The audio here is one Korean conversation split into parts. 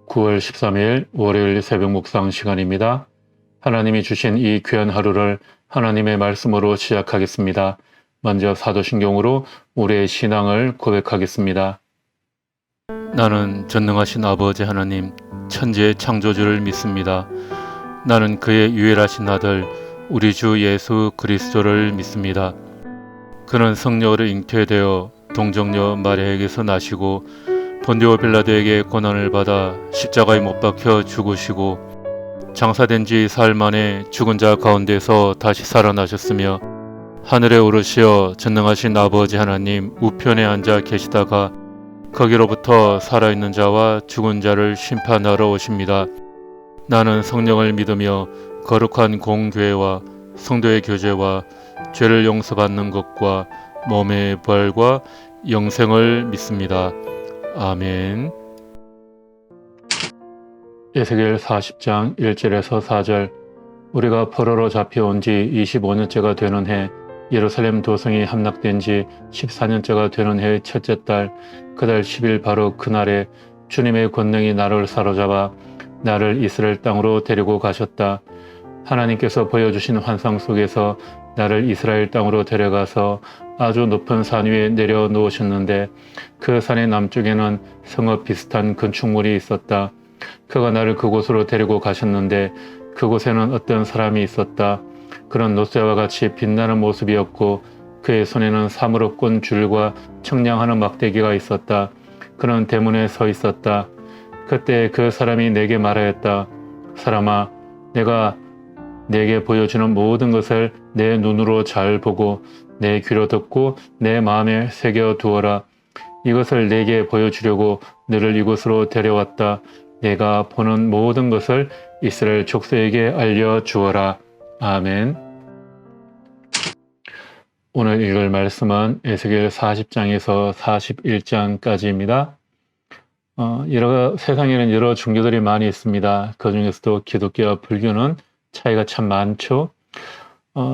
9월 13일 월요일 새벽 묵상 시간입니다. 하나님이 주신 이 귀한 하루를 하나님의 말씀으로 시작하겠습니다. 먼저 사도신경으로 우리의 신앙을 고백하겠습니다. 나는 전능하신 아버지 하나님, 천지의 창조주를 믿습니다. 나는 그의 유일하신 아들, 우리 주 예수 그리스도를 믿습니다. 그는 성령으로 잉태되어 동정녀 마리아에게서 나시고 본디오 빌라도에게 고난을 받아 십자가에 못 박혀 죽으시고 장사된 지 사흘 만에 죽은 자 가운데서 다시 살아나셨으며 하늘에 오르시어 전능하신 아버지 하나님 우편에 앉아 계시다가 거기로부터 살아있는 자와 죽은 자를 심판하러 오십니다. 나는 성령을 믿으며 거룩한 공교회와 성도의 교제와 죄를 용서받는 것과 몸의 부활과 영생을 믿습니다. 아멘. 에스겔 40장 1절에서 4절. 우리가 포로로 잡혀온 지 25년째가 되는 해, 예루살렘 도성이 함락된 지 14년째가 되는 해의 첫째 달, 그달 10일 바로 그날에 주님의 권능이 나를 사로잡아 나를 이스라엘 땅으로 데리고 가셨다. 하나님께서 보여주신 환상 속에서 나를 이스라엘 땅으로 데려가서 아주 높은 산 위에 내려놓으셨는데 그 산의 남쪽에는 성읍 비슷한 건축물이 있었다. 그가 나를 그곳으로 데리고 가셨는데 그곳에는 어떤 사람이 있었다. 그런 노쇠와 같이 빛나는 모습이었고 그의 손에는 사무로 꼰 줄과 청량하는 막대기가 있었다. 그는 대문에 서 있었다. 그때 그 사람이 내게 말하였다. 사람아, 내가 내게 보여주는 모든 것을 내 눈으로 잘 보고 내 귀로 듣고 내 마음에 새겨 두어라. 이것을 내게 보여주려고 너를 이곳으로 데려왔다. 내가 보는 모든 것을 이스라엘 족속에게 알려주어라. 아멘. 오늘 읽을 말씀은 에스겔 40장에서 41장까지입니다. 세상에는 여러 종교들이 많이 있습니다. 그 중에서도 기독교와 불교는 차이가 참 많죠.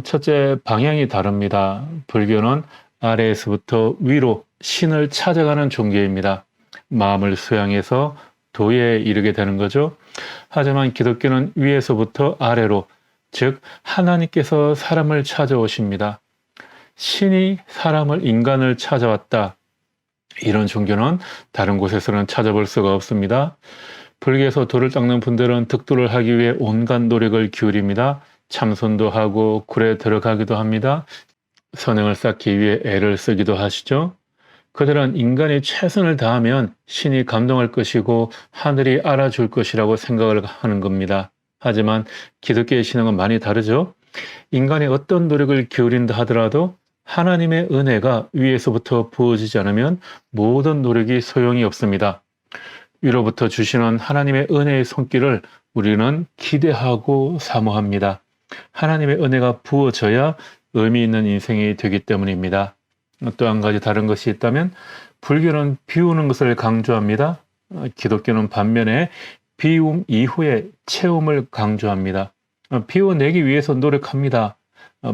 첫째, 방향이 다릅니다. 불교는 아래에서부터 위로 신을 찾아가는 종교입니다. 마음을 수양해서 도에 이르게 되는 거죠. 하지만 기독교는 위에서부터 아래로, 즉 하나님께서 사람을 찾아오십니다. 신이 인간을 찾아왔다. 이런 종교는 다른 곳에서는 찾아볼 수가 없습니다. 불교에서 도를 닦는 분들은 득도를 하기 위해 온갖 노력을 기울입니다. 참선도 하고 굴에 들어가기도 합니다. 선행을 쌓기 위해 애를 쓰기도 하시죠. 그들은 인간이 최선을 다하면 신이 감동할 것이고 하늘이 알아줄 것이라고 생각을 하는 겁니다. 하지만 기독교의 신앙은 많이 다르죠. 인간이 어떤 노력을 기울인다 하더라도 하나님의 은혜가 위에서부터 부어지지 않으면 모든 노력이 소용이 없습니다. 위로부터 주시는 하나님의 은혜의 손길을 우리는 기대하고 사모합니다. 하나님의 은혜가 부어져야 의미 있는 인생이 되기 때문입니다. 또 한 가지 다른 것이 있다면 불교는 비우는 것을 강조합니다. 기독교는 반면에 비움 이후의 체험을 강조합니다. 비워내기 위해서 노력합니다.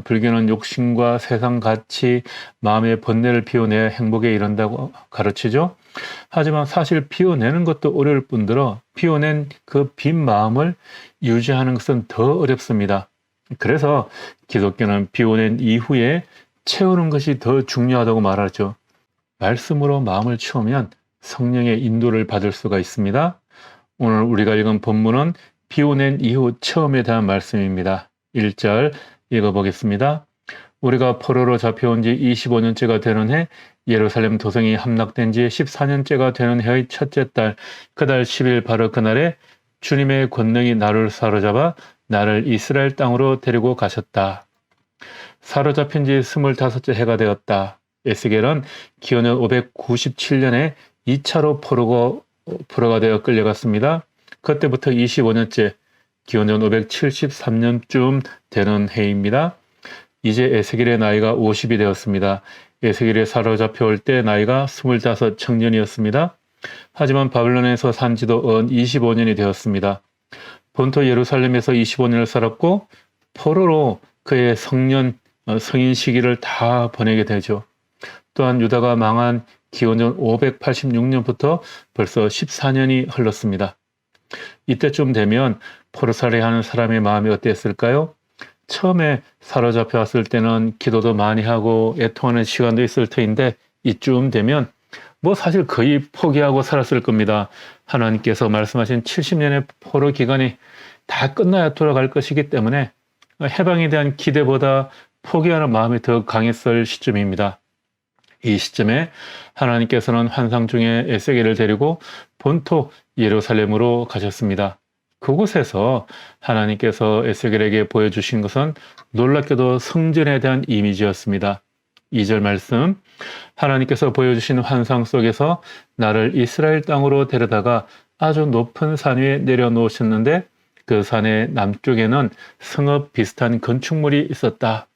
불교는 욕심과 세상 가치, 마음의 번뇌를 비워내야 행복에 이른다고 가르치죠. 하지만 사실 비워내는 것도 어려울 뿐더러 비워낸 그 빈 마음을 유지하는 것은 더 어렵습니다. 그래서 기독교는 비워낸 이후에 채우는 것이 더 중요하다고 말하죠. 말씀으로 마음을 채우면 성령의 인도를 받을 수가 있습니다. 오늘 우리가 읽은 본문은 비워낸 이후 체험에 대한 말씀입니다. 1절 읽어보겠습니다. 우리가 포로로 잡혀온 지 25년째가 되는 해, 예루살렘 도성이 함락된 지 14년째가 되는 해의 첫째 달, 그달 10일 바로 그날에 주님의 권능이 나를 사로잡아 나를 이스라엘 땅으로 데리고 가셨다. 사로잡힌 지 25째 해가 되었다. 에스겔은 기원전 597년에 2차로 포로가 되어 끌려갔습니다. 그때부터 25년째, 기원전 573년쯤 되는 해입니다. 이제 에스겔의 나이가 50이 되었습니다. 에스겔이 사로잡혀올 때 나이가 25 청년이었습니다. 하지만 바벨론에서 산 지도 언 25년이 되었습니다. 본토 예루살렘에서 25년을 살았고 포로로 그의 성인 시기를 다 보내게 되죠. 또한 유다가 망한 기원전 586년부터 벌써 14년이 흘렀습니다. 이때쯤 되면 포로살이 하는 사람의 마음이 어땠을까요? 처음에 사로잡혀 왔을 때는 기도도 많이 하고 애통하는 시간도 있을 터인데 이쯤 되면 뭐 사실 거의 포기하고 살았을 겁니다. 하나님께서 말씀하신 70년의 포로 기간이 다 끝나야 돌아갈 것이기 때문에 해방에 대한 기대보다 포기하는 마음이 더 강했을 시점입니다. 이 시점에 하나님께서는 환상 중에 에세겔을 데리고 본토 예루살렘으로 가셨습니다. 그곳에서 하나님께서 에세겔에게 보여주신 것은 놀랍게도 성전에 대한 이미지였습니다. 2절 말씀, 하나님께서 보여주신 환상 속에서 나를 이스라엘 땅으로 데려다가 아주 높은 산 위에 내려놓으셨는데 그 산의 남쪽에는 성읍 비슷한 건축물이 있었다.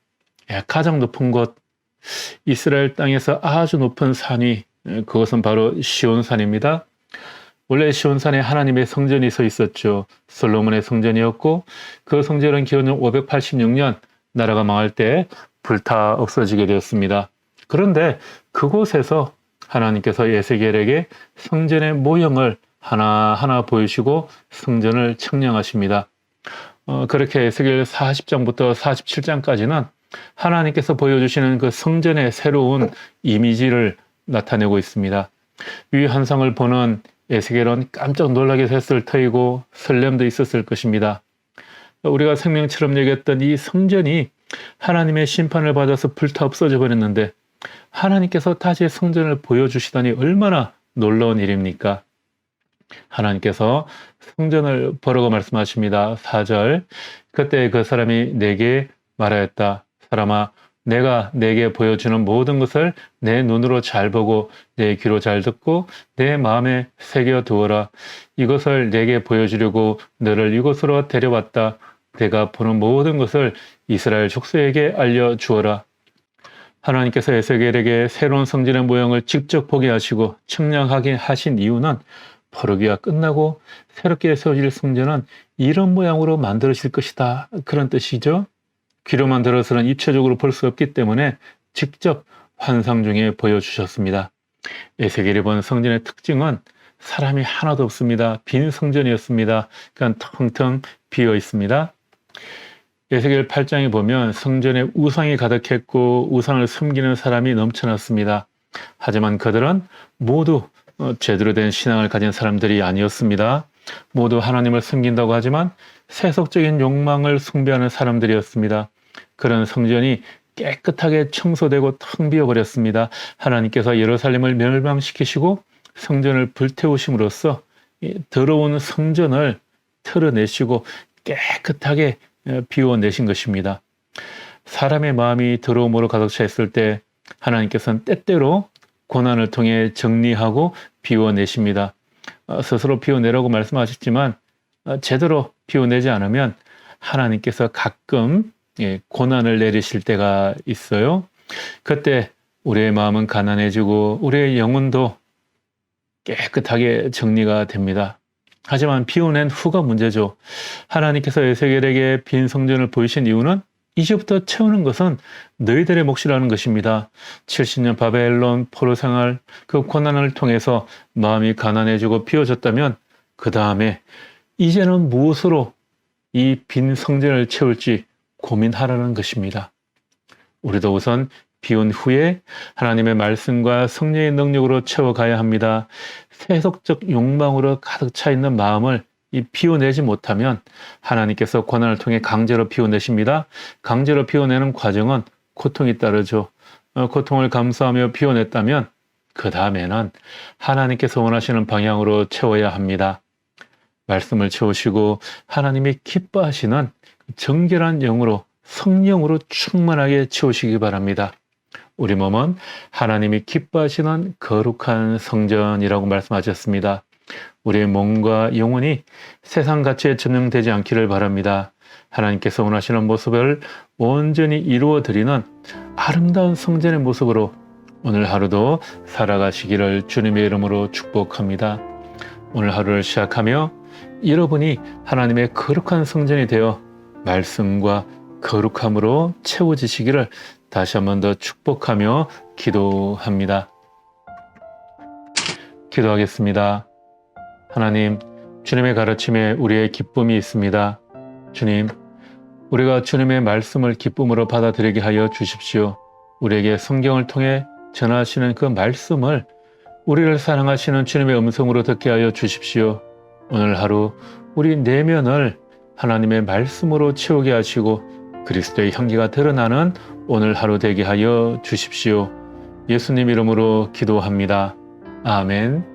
가장 높은 곳, 이스라엘 땅에서 아주 높은 산 위, 그것은 바로 시온산입니다. 원래 시온산에 하나님의 성전이 서 있었죠. 솔로몬의 성전이었고 그 성전은 기원전 586년 나라가 망할 때 불타 없어지게 되었습니다. 그런데 그곳에서 하나님께서 에세겔에게 성전의 모형을 하나하나 보이시고 성전을 측량하십니다. 그렇게 에세겔 40장부터 47장까지는 하나님께서 보여주시는 그 성전의 새로운 이미지를 나타내고 있습니다. 이 환상을 보는 에세겔은 깜짝 놀라게 됐을 터이고 설렘도 있었을 것입니다. 우리가 생명처럼 여겼던 이 성전이 하나님의 심판을 받아서 불타 없어져 버렸는데 하나님께서 다시 성전을 보여주시다니 얼마나 놀라운 일입니까? 하나님께서 성전을 보라고 말씀하십니다. 4절, 그때 그 사람이 내게 말하였다. 사람아, 내가 내게 보여주는 모든 것을 내 눈으로 잘 보고 내 귀로 잘 듣고 내 마음에 새겨 두어라. 이것을 내게 보여주려고 너를 이곳으로 데려왔다. 내가 보는 모든 것을 이스라엘 족속에게 알려주어라. 하나님께서 에세겔에게 새로운 성전의 모형을 직접 보게 하시고 측량하게 하신 이유는 포로기가 끝나고 새롭게 세워질 성전은 이런 모양으로 만들어질 것이다. 그런 뜻이죠. 귀로만 들어서는 입체적으로 볼 수 없기 때문에 직접 환상 중에 보여주셨습니다. 에세겔이 본 성전의 특징은 사람이 하나도 없습니다. 빈 성전이었습니다. 그냥 텅텅 비어 있습니다. 에세겔 8장에 보면 성전에 우상이 가득했고 우상을 섬기는 사람이 넘쳐났습니다. 하지만 그들은 모두 제대로 된 신앙을 가진 사람들이 아니었습니다. 모두 하나님을 섬긴다고 하지만 세속적인 욕망을 숭배하는 사람들이었습니다. 그런 성전이 깨끗하게 청소되고 텅 비어버렸습니다. 하나님께서 예루살렘을 멸망시키시고 성전을 불태우심으로써 더러운 성전을 털어내시고 깨끗하게 비워내신 것입니다. 사람의 마음이 더러움으로 가득 차 있을 때 하나님께서는 때때로 고난을 통해 정리하고 비워내십니다. 스스로 비워내라고 말씀하셨지만 제대로 비워내지 않으면 하나님께서 가끔 고난을 내리실 때가 있어요. 그때 우리의 마음은 가난해지고 우리의 영혼도 깨끗하게 정리가 됩니다. 하지만 비워낸 후가 문제죠. 하나님께서 에세겔에게 빈 성전을 보이신 이유는 이제부터 채우는 것은 너희들의 몫이라는 것입니다. 70년 바벨론 포로 생활 그 고난을 통해서 마음이 가난해지고 비워졌다면 그 다음에 이제는 무엇으로 이 빈 성전을 채울지 고민하라는 것입니다. 우리도 우선 비운 후에 하나님의 말씀과 성령의 능력으로 채워가야 합니다. 세속적 욕망으로 가득 차 있는 마음을 비워내지 못하면 하나님께서 고난을 통해 강제로 비워내십니다. 강제로 비워내는 과정은 고통이 따르죠. 고통을 감수하며 비워냈다면 그 다음에는 하나님께서 원하시는 방향으로 채워야 합니다. 말씀을 채우시고 하나님이 기뻐하시는 정결한 영으로 성령으로 충만하게 채우시기 바랍니다. 우리 몸은 하나님이 기뻐하시는 거룩한 성전이라고 말씀하셨습니다. 우리의 몸과 영혼이 세상 가치에 전형되지 않기를 바랍니다. 하나님께서 원하시는 모습을 온전히 이루어 드리는 아름다운 성전의 모습으로 오늘 하루도 살아가시기를 주님의 이름으로 축복합니다. 오늘 하루를 시작하며 여러분이 하나님의 거룩한 성전이 되어 말씀과 거룩함으로 채워지시기를 다시 한 번 더 축복하며 기도합니다. 기도하겠습니다. 하나님, 주님의 가르침에 우리의 기쁨이 있습니다. 주님, 우리가 주님의 말씀을 기쁨으로 받아들이게 하여 주십시오. 우리에게 성경을 통해 전하시는 그 말씀을 우리를 사랑하시는 주님의 음성으로 듣게 하여 주십시오. 오늘 하루 우리 내면을 하나님의 말씀으로 채우게 하시고 그리스도의 향기가 드러나는 오늘 하루 되게 하여 주십시오. 예수님 이름으로 기도합니다. 아멘.